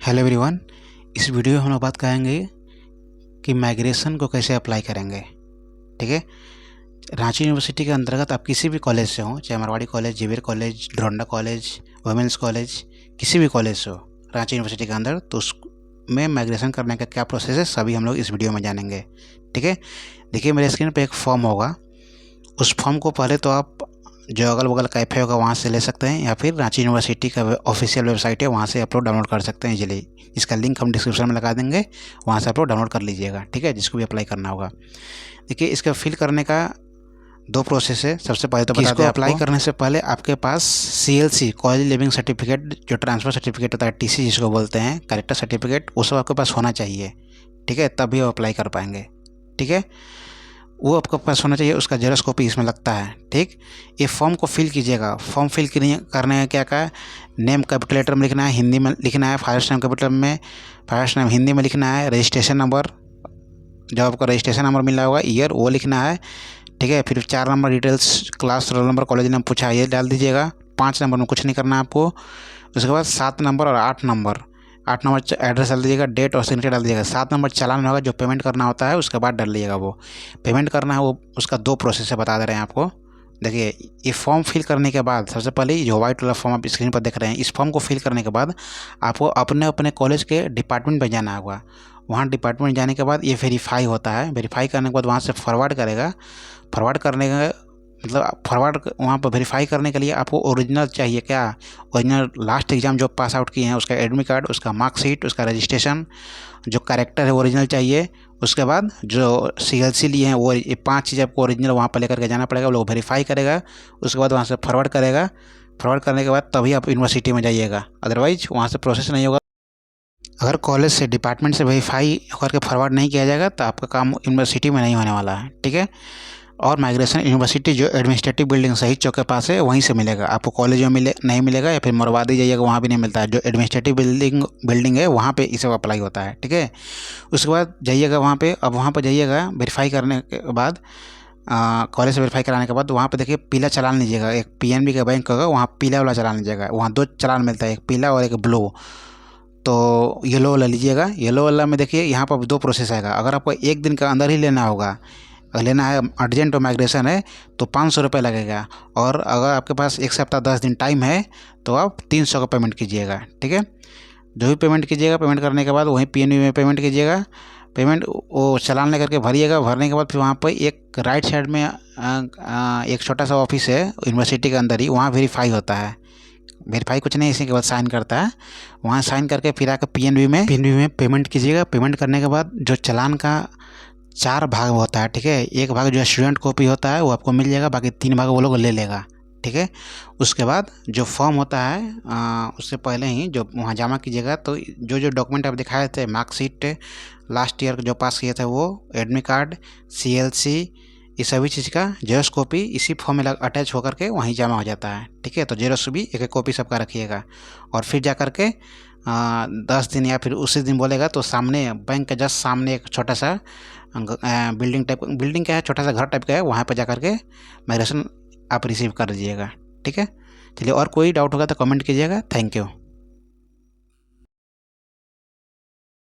Hello everyone. इस video में हम लोग बात करेंगे कि माइग्रेशन को कैसे अप्लाई करेंगे। ठीक है, रांची यूनिवर्सिटी के अंतर्गत आप किसी भी कॉलेज से हो, चाहे Marwari college, Xavier college, Doranda college, women's college, किसी भी कॉलेज से हो रांची यूनिवर्सिटी के अंदर, तो उसमें माइग्रेशन करने का क्या प्रोसेस है सभी हम लोग इस वीडियो में जानेंगे। ठीक है, देखिए मेरे स्क्रीन पर एक फॉर्म होगा। उस फॉर्म को पहले तो आप जो अगल बगल कैफ़े होगा वहाँ से ले सकते हैं, या फिर रांची यूनिवर्सिटी का ऑफिशियल वेबसाइट है वहाँ से आप लोग डाउनलोड कर सकते हैं इजीली। इसका लिंक हम डिस्क्रिप्शन में लगा देंगे, वहाँ से आप लोग डाउनलोड कर लीजिएगा। ठीक है, जिसको भी अप्लाई करना होगा। देखिए, इसका फिल करने का दो प्रोसेस है। सबसे पहले तो बता दें, अप्लाई करने से पहले आपके पास CLC कॉलेज लिविंग सर्टिफिकेट, जो ट्रांसफ़र सर्टिफिकेट होता है, TC जिसको बोलते हैं, कैरेक्टर सर्टिफिकेट, वो सब आपके पास होना चाहिए। ठीक है, तभी आप अप्लाई कर पाएंगे। ठीक है, वो आपके पास होना चाहिए, उसका जेरॉक्स कॉपी इसमें लगता है। ठीक, ये फॉर्म को फिल कीजिएगा। फॉर्म फिल करने का क्या है, नेम कैपिटल लेटर में लिखना है, हिंदी में लिखना है, फादर्स नेम कैपिटल में, फादर्स नेम हिंदी में लिखना है, रजिस्ट्रेशन नंबर, जब आपका रजिस्ट्रेशन नंबर मिला होगा, ईयर, वो लिखना है। ठीक है, फिर 4 number details, class, roll number, college नाम पूछा, ये डाल दीजिएगा। 5 नंबर में कुछ नहीं करना है आपको। उसके बाद 7 नंबर और 8 नंबर एड्रेस डाल दीजिएगा, डेट और सिग्नेचर डाल दीजिएगा। 7 नंबर चालान होगा जो पेमेंट करना होता है, उसके बाद डाल लीजिएगा। वो पेमेंट करना है, वो उसका 2 प्रोसेस है, बता दे रहे हैं आपको। देखिए, ये फॉर्म फिल करने के बाद सबसे पहले जो व्हाइट वाला फॉर्म आप स्क्रीन पर देख रहे हैं, इस फॉर्म को फिल करने के बाद आपको अपने अपने कॉलेज के डिपार्टमेंट में जाना होगा। वहाँ डिपार्टमेंट जाने के बाद ये वेरीफाई होता है। वेरीफाई करने के बाद वहाँ से फॉरवर्ड करेगा। फॉरवर्ड करने का मतलब फॉरवर्ड वहाँ पर वेरीफाई करने के लिए आपको ओरिजिनल चाहिए। क्या? ओरिजिनल लास्ट एग्ज़ाम जो पास आउट किए हैं उसका एडमिट कार्ड, उसका मार्कशीट, उसका रजिस्ट्रेशन, जो कैरेक्टर है वो ओरिजिनल चाहिए। उसके बाद जो CLC लिए हैं वो, ये 5 चीज़ आपको ओरिजिनल वहाँ पर लेकर के जाना पड़ेगा। वो लोग वेरीफाई करेगा, उसके बाद वहाँ से फॉरवर्ड करेगा। फॉरवर्ड करने के बाद तभी आप यूनिवर्सिटी में जाइएगा, अदरवाइज़ वहाँ से प्रोसेस नहीं होगा। अगर कॉलेज से, डिपार्टमेंट से वेरीफाई करके फॉरवर्ड नहीं किया जाएगा तो आपका काम यूनिवर्सिटी में नहीं होने वाला है। ठीक है, और माइग्रेशन यूनिवर्सिटी जो एडमिनिस्ट्रेटिव बिल्डिंग शहीद चौक के पास है वहीं से मिलेगा आपको। कॉलेज में नहीं मिलेगा, या फिर मोरवादी जाइएगा वहाँ भी नहीं मिलता है। जो एडमिनिस्ट्रेटिव बिल्डिंग है वहाँ पे इसे अप्लाई होता है। ठीक है, उसके बाद जाइएगा वहाँ पे। अब वहाँ पर जाइएगा, वेरीफाई करने के बाद, कॉलेज से वेरीफाई कराने के बाद वहाँ पे देखिए पीला चालान लीजिएगा। एक PNB का बैंक होगा, वहाँ पीला वाला चालान लीजिएगा। वहाँ 2 चालान मिलता है, एक पीला और एक ब्लू। तो येलो वाला लीजिएगा। येलो वाला में देखिए यहाँ पर 2 प्रोसेस आएगा। अगर आपको 1 दिन के अंदर ही लेना होगा, अगर लेना है, अर्जेंट और माइग्रेशन है, तो 500 रुपये लगेगा। और अगर आपके पास 1 सप्ताह 10 दिन टाइम है तो आप 300 का पेमेंट कीजिएगा। ठीक है, जो भी पेमेंट कीजिएगा, पेमेंट करने के बाद वहीं PNB में पेमेंट कीजिएगा। पेमेंट वो चालान लेकर के भरिएगा। भरने के बाद फिर वहाँ पर एक राइट साइड में एक छोटा सा ऑफिस है यूनिवर्सिटी के अंदर ही, वहाँ वेरीफाई होता है। वेरीफाई कुछ नहीं, इसी के बाद साइन करता है। वहाँ साइन करके फिर आकर PNB में पेमेंट कीजिएगा। पेमेंट करने के बाद जो चालान का 4 भाग होता है। ठीक है, एक भाग जो स्टूडेंट कॉपी होता है वो आपको मिल जाएगा, बाकी 3 भाग वो लोग ले लेगा। ठीक है, उसके बाद जो फॉर्म होता है, उससे पहले ही जो वहाँ जमा कीजिएगा, तो जो जो डॉक्यूमेंट आप दिखाए थे, मार्कशीट, लास्ट ईयर जो पास किए थे वो, एडमिट कार्ड, CLC, ये सभी चीज़ का जेरॉक्स कॉपी इसी फॉर्म में अटैच होकर के वहीं जमा हो जाता है। ठीक है, तो जेरॉक्स भी एक कॉपी सबका रखिएगा। और फिर जा कर के 10 दिन या फिर उसी दिन बोलेगा तो सामने, बैंक के जस्ट सामने एक छोटा सा बिल्डिंग क्या है, छोटा सा घर टाइप का है, वहाँ पर जा कर के माइग्रेशन आप रिसीव कर दीजिएगा। ठीक है, चलिए, और कोई डाउट होगा तो कमेंट कीजिएगा। Thank you.